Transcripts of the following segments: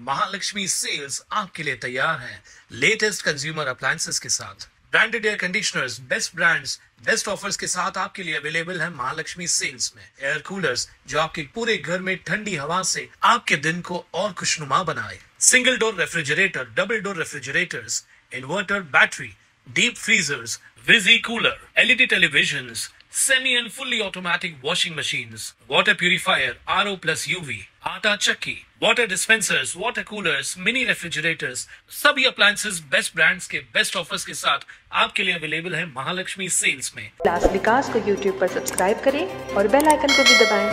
Mahalakshmi sales आपके लिए तैयार है लेटेस्ट कंज्यूमर अप्लायंसेस के साथ। Branded air conditioners, best brands, best offers के साथ आपके लिए अवेलेबल है महालक्ष्मी सेल्स में। एयर कूलर्स जो आपके पूरे घर में ठंडी हवा से आपके दिन को और खुशनुमा बनाए। Single door refrigerator, double door refrigerators, inverter battery, deep freezers, visi cooler, LED televisions, semi and fully automatic washing machines, water purifier, RO plus UV, आटा चक्की, water dispensers, water coolers, mini refrigerators, सभी appliances best brands के best offers के साथ आपके लिए available है Mahalakshmi sales में। उल्लास विकास को YouTube पर सब्सक्राइब करें और बेल आइकन को भी दबाएं।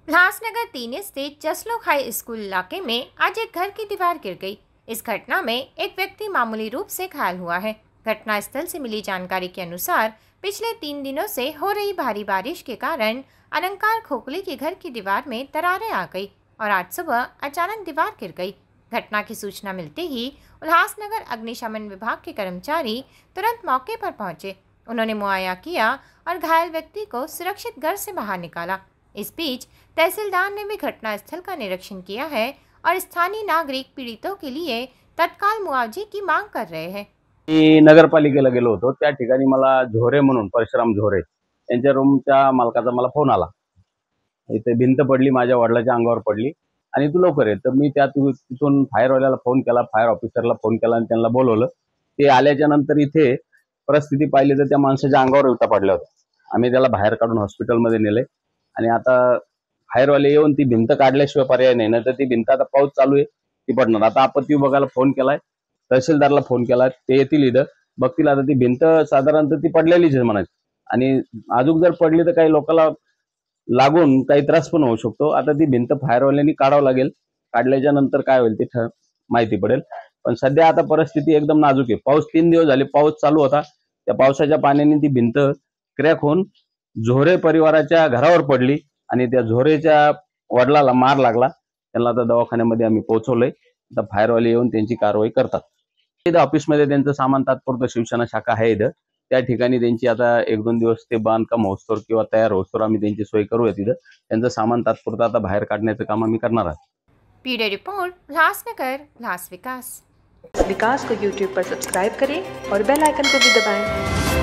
उल्लासनगर 3 स्थित जसलोक हाई स्कूल इलाके में आज एक घर की दीवार गिर गई। इस घटना में एक व्यक्ति मामूली रूप से घायल हुआ है। घटना स्थल से मिली जानकारी के अनुसार पिछले 3 दिनों से हो रही भारी बारिश के कारण अलंकार खोखली के घर की दीवार में दरारें आ गई और आज सुबह अचानक दीवार गिर गई। घटना की सूचना मिलते ही उल्लासनगर अग्निशमन विभाग के कर्मचारी तुरंत मौके पर पहुंचे। उन्होंने मुआयना किया और घायल व्यक्ति को सुरक्षित घर से बाहर निकाला। इस बीच तहसीलदार ने भी घटनास्थल का निरीक्षण किया है और स्थानीय नागरिक पीड़ितों के लिए तत्काल मुआवजे की मांग कर रहे हैं। मी नगरपालिकेला गेलो होतो, त्या ठिकाणी मला झोरे म्हणून परशुराम झोरे यांच्या रूमच्या मालकाचा मला फोन आला। इथे भिंत पडली, माझ्या वडिलांच्या अंगावर पडली आणि तू लवकर ये। तर मी तिथून फायरवाल्याला फोन केला, फायर ऑफिसरला फोन केला आणि त्यांना बोलवलं। ते आल्याच्या नंतर इथे परिस्थिती पाहिली तर त्या माणसाच्या अंगावर विटा पडल्या होत्या। आम्ही त्याला बाहेर काढून हॉस्पिटलमध्ये नेले आणि आता फायरवाले येऊन ती भिंत काढल्याशिवाय पर्याय नाही ना, तर ती भिंत आता पाऊस चालू आहे ती पडणार। आता आपत्ती विभागाला फोन केलाय, तहसीलदारला फोन केला, ते येतील इथं बघतील। आता ती भिंत साधारणतः ती पडलेलीच आहे म्हणायची आणि अजून जर पडली तर काही लोकांना लागून काही त्रास पण होऊ शकतो। आता ती भिंत फायरवाल्यांनी काढावं लागेल, काढल्याच्या नंतर काय होईल ते माहिती पडेल। पण सध्या आता परिस्थिती एकदम नाजूक आहे। पाऊस 3 दिवस झाले पाऊस चालू होता, त्या पावसाच्या पाण्याने ती भिंत क्रॅक होऊन झोरे परिवाराच्या घरावर पडली आणि त्या झोरेच्या वडिलाला मार लागला। त्यांना आता दवाखान्यामध्ये आम्ही पोहोचवलंय। आता फायरवाले येऊन त्यांची कारवाई करतात। इथं ऑफिसमध्ये त्यांचं सामान तात्पुरतं शिवसेना शाखा आहे इथं, त्या ठिकाणी त्यांची आता 1-2 दिवस ते बांधकाम होस्तोवर किंवा तयार होस्तोवर आम्ही त्यांची सोय करूया। तिथं त्यांचं सामान तात्पुरतं आता बाहेर काढण्याचं काम आम्ही करणार आहोत। पीडे रिपोर्ट, उल्लासनगर, उल्लास विकास। विकास को YouTube पर सब्सक्राइब करें और बेल आइकन को भी दबाएं।